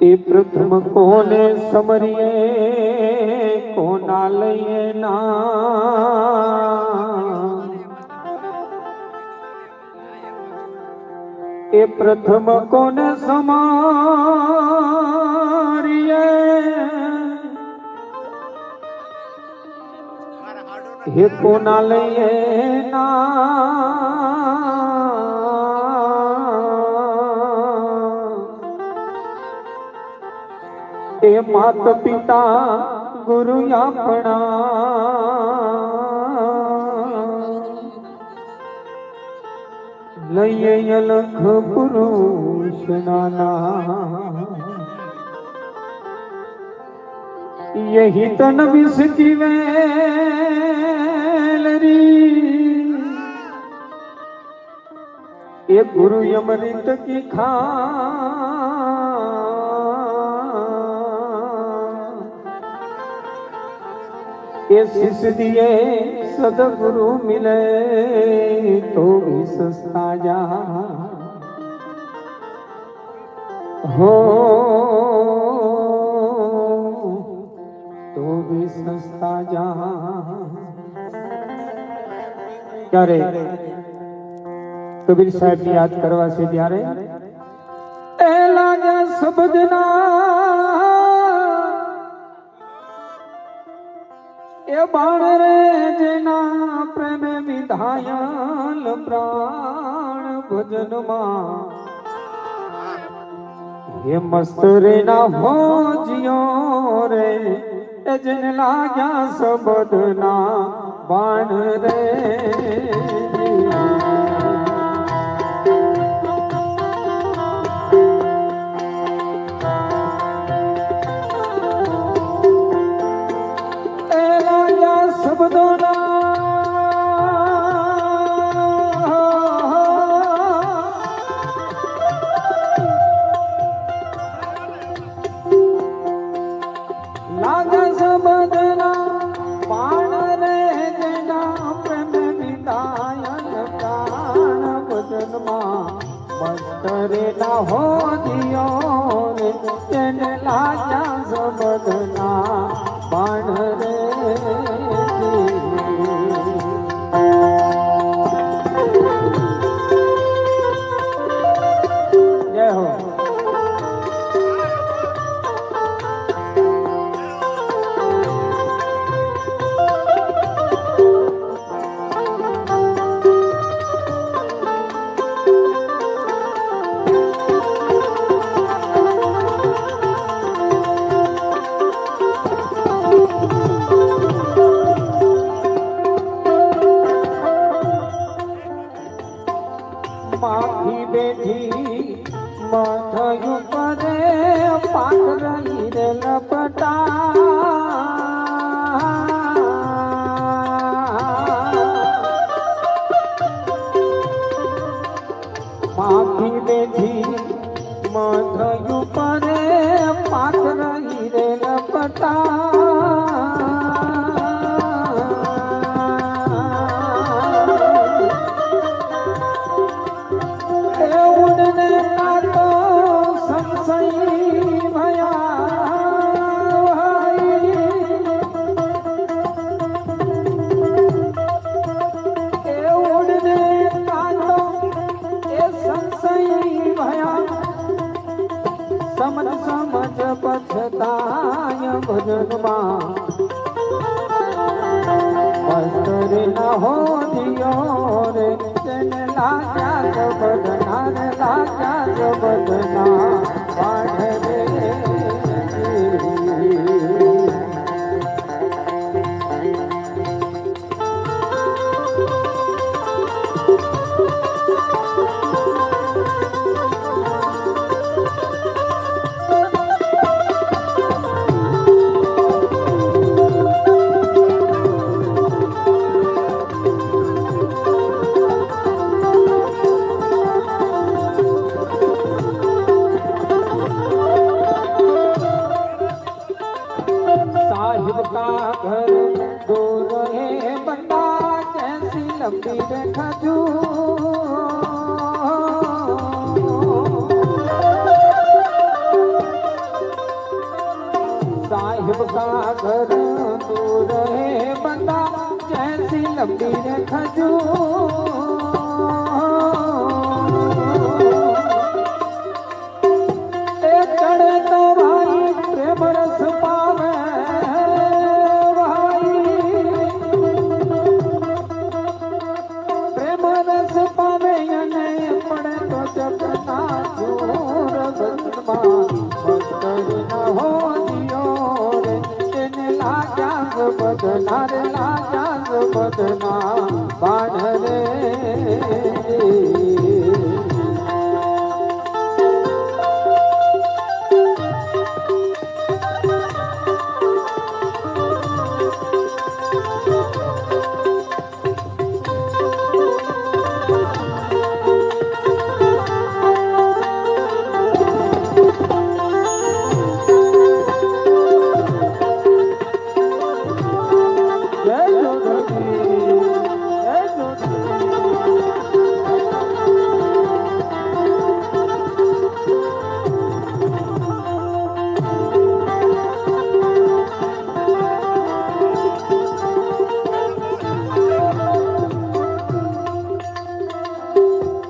એ પ્રથમ કોને સમરીએ કોના લઈએ ના એ પ્રથમ કોને સમારીએ હે કોના લઈએ એ માત પિતા ગુરુ આપણા લઈએ અલખ પુરુષ નાના यही तन विसकी वेलरी ये गुरु अमृत की खा ये शिष दिए सदगुरु मिले तो भी सस्ता जा हो સસ્તા જા ત્યારે કબીર સાહેબ ની યાદ કરવા છે ત્યારે એ લાગે શબ્દના એ બાણ રે જેના પ્રેમે વિધાયલ પ્રાણ ભજનમાં હે મસ્ત રે ના હો જીયો રે जन लाग्या सबदना बाण रे लाग्या सबदना करेला हो दियो रे तेने लाजा सबदना बाण रे जय हो माथी बेठी माथयु परे पाक रही रे लपटा माथी बेठी माथयु परे पाक रही रे लपटा समझ समझ पछताय भजनमा मस्तर न हो दियो रे तेने लाग्या सबदना रे लाग्या सबदना बाण रे लंबी रेखा जो साहिब का घर दूर है बंदा जैसी लंबी रे खजूर चढ़े तो भाई प्रेम रस पावे भाई प्रेम रस पावे यने पड़े तो जगना चूर बदमा न हो दियो रे तेने लाजांग बदना रे लाजांग बदना बाढ़ रे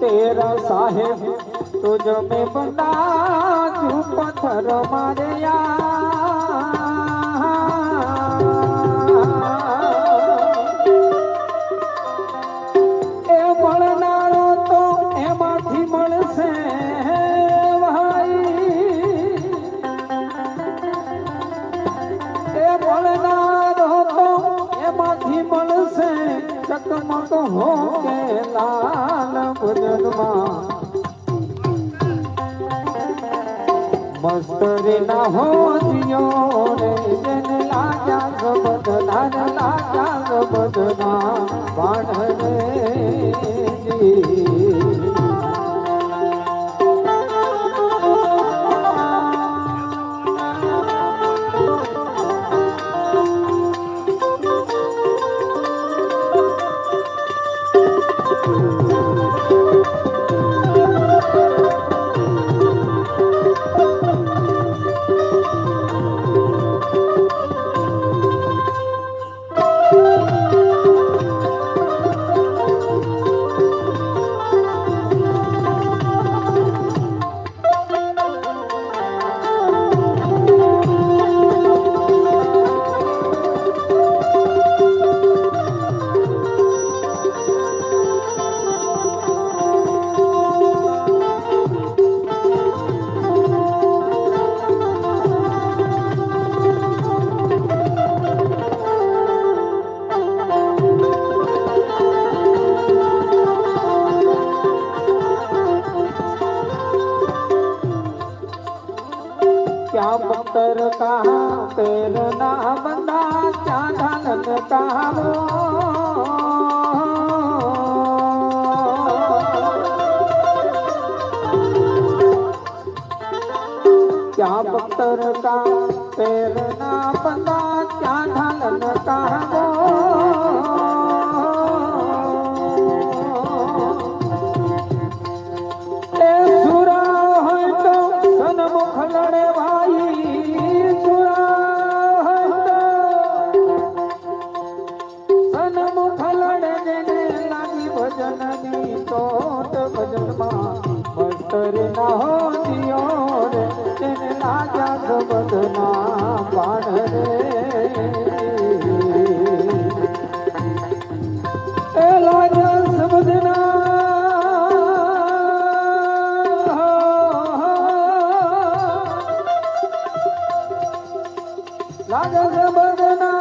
तेरा साहेब तुझ में बंदा तू पत्थर मारे ए મળનારો તો એમાંથી મળશે ભાઈ એ મળનારો તો એમાંથી મળશે ચકમક હો કે લાલ ભજનમાં મસ્તરી ના હો દિયો રે જેને લાજા બદના રે લાજા બદના બાણ રે क्या पत्थर कहाँ पैर ना बंदा क्या ढालन कहाँ वो क्या पत्थर का पैर ना बंदा क्या ढालन कहाँ वो मस्तर ना हो दियो रे तेने लाजा बदना बाढ़ रे ए लाजा बदना लाजा बदना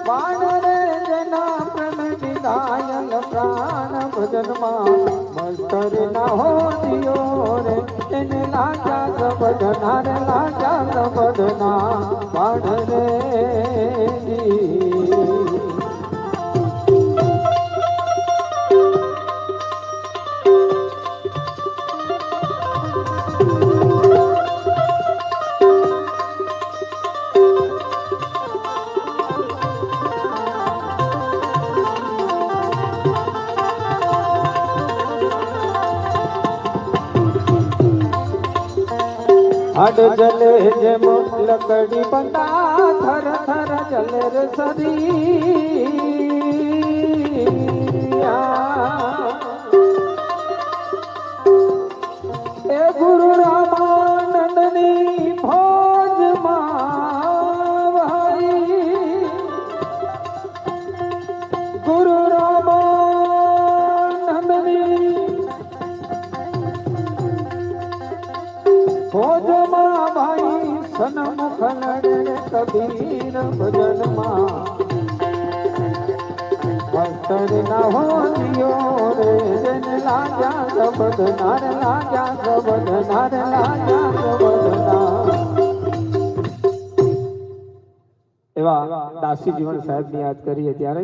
बाढ़ रे जना प्रेम विदायल प्राण भजनमा मस्तर ना हो दियो रे तेने लाजा बदना रे लाजा बदना बाढ़ रे હાડ જલે જેમ લકડી બંધા થર થર જલે રે સરિયા એ ગુરુ રામાનંદની ફોજમાં ભાઈ ગુરુ રામાનંદની ફોજમાં ભાઈ સન્મુખ લડે કબીર ભજનમાં વસ્ત્ર ના હો દિયો રે જન લાગ્યા સબદ નાર લાગ્યા સબદ નાર લાગ્યા સબદ નાર. એવા દાસી જીવન સાહેબ ની યાદ કરીએ ત્યારે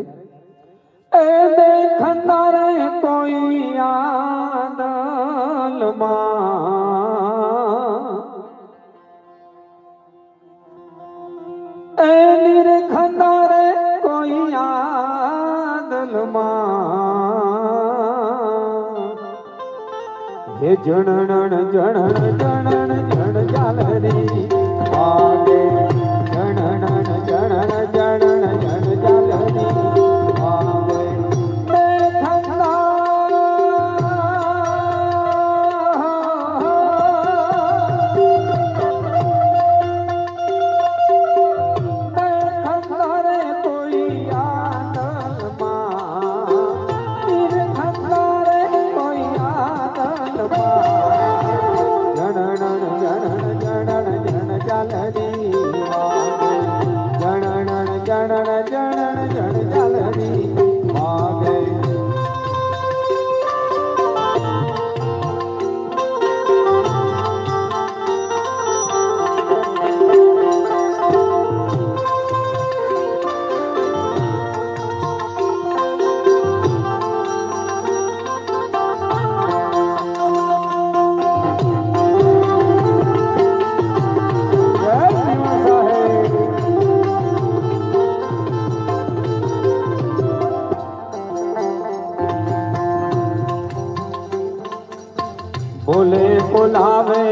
એ દેખનારે કોઈ આદલમાં એ નિરખનારે કોઈ હે જણણ જણણ જણણ જણ જાલરી આગે જણણ જણણ જણણ જણ જાલરી આગે बोले बुलावे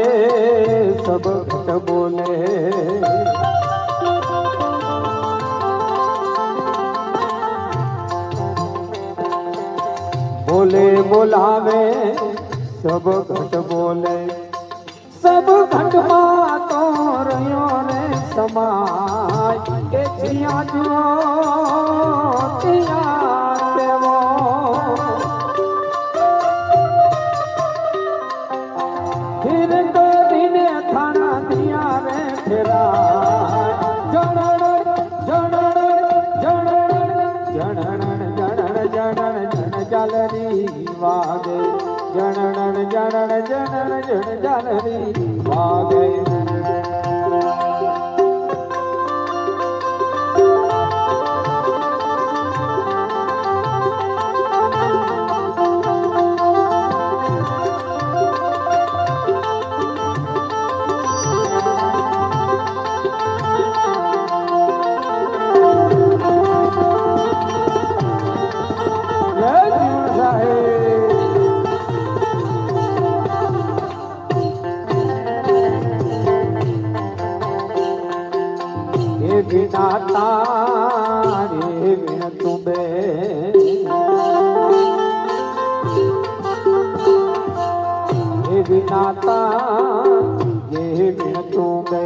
सब भट बोले बोले बुलावे सब भट बोले सब घट में तो रयो रे समाय के जिया जुओ तिया देवो फिर तो दिन थाना दिया रे फेरा जनन जनन जनन जनन जनन जनन जन जालरी वागे जनन जनन जनन जन जालरी वागे बिना तारे बिन तुम्बे बिना तारे बिन तुम्बे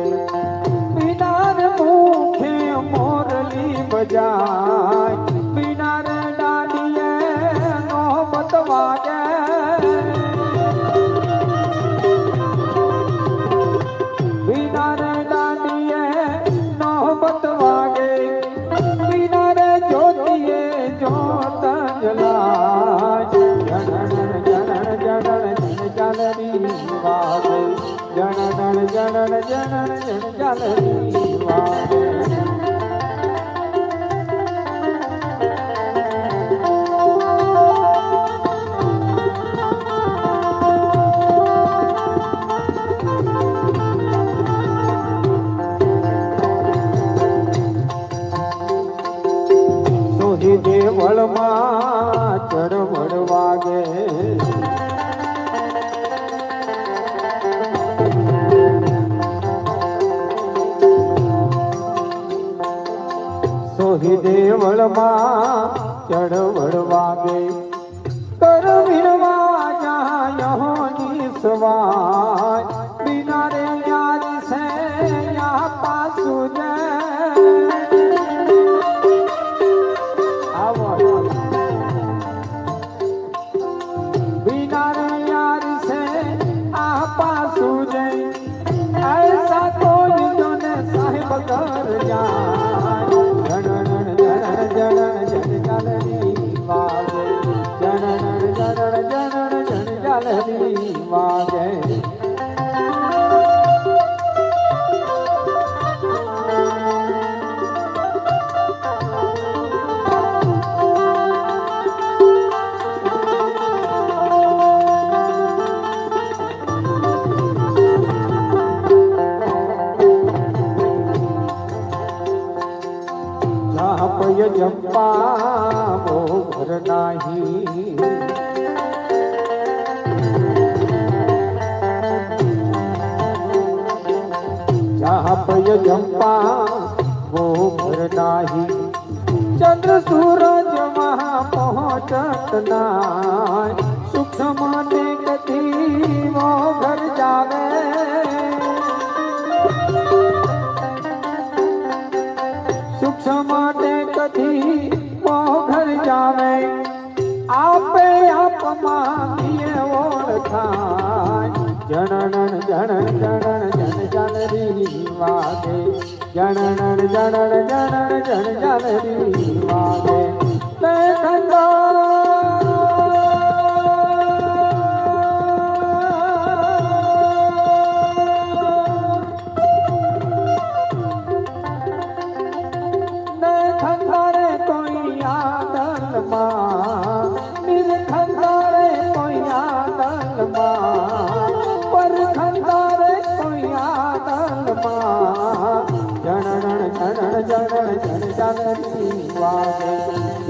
बिना मुखे मोरली बजाय बिना डालिए नौबत वागे बिना डालिए नौबत वागे बिना ज्योतिए ज्योत जलाय जनन जनन जनन जन जालरी वागे जनन जनन जनन जन जालरी वागे દેવળમાં ચરવડ વાગે સોહી દેવળમાં ચળવળ વાગે કર વિણવા જાયો નિસવાય બિના રે યાદ છે યા પાસુ જે આવો બિના રે યાદ છે આ પાસુ જે ऐसा कोई जो ने साहिब कर जाए जनन जनन जनन जन जालनी वागे जनन जनन जनन जन जालनी वागे पय जंपा वो घर नाही जहाँ पय जंपा वो घर नाही चंद्र सूरज वहाँ पहुँचत नाय सूक्ष्म ने कभी वो घर जावे માટે કદી વો ઘર જાવે આપે આપમાં દિયે ઓળખાય જનન જનન જનન જન જાલરી વાગે જનન જનન જનન જન જાલરી વાગે તે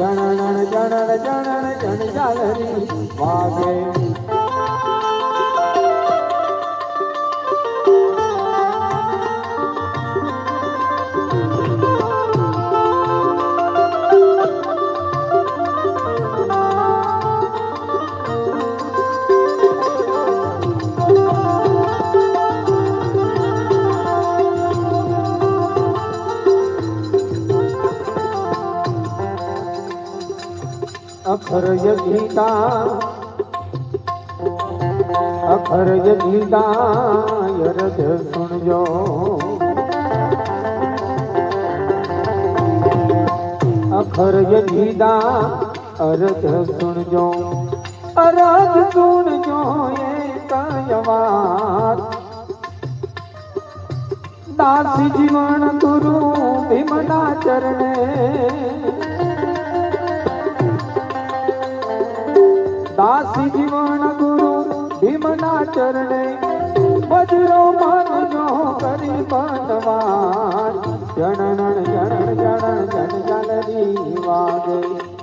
जनन जनन जनन जन जालरी वागे अखर गीता यरद सुनजो अखर गीता अरद सुनजो अरद सुनजो ये कयवात दासी जीवन गुरु भीमना चरणे दासी जीवन गुरु भीमना चरणे वज्रो मानजो करी बनवान जनन जनन जनन जन जालरी वागे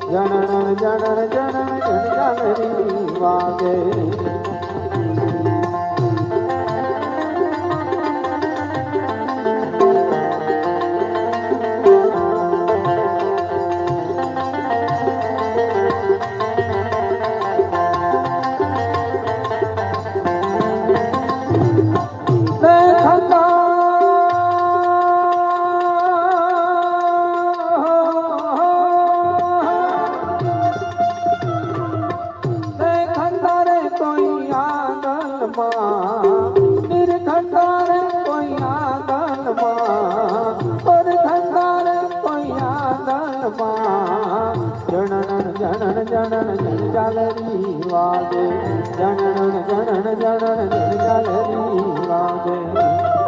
जनन जनन जनन जन जालरी वागे निर्खंडारे कोई आंगन और खंडारे कोई आंगन जनन जनन जनन जन जालरी वागे जनन जनन जनन जन जालरी वागे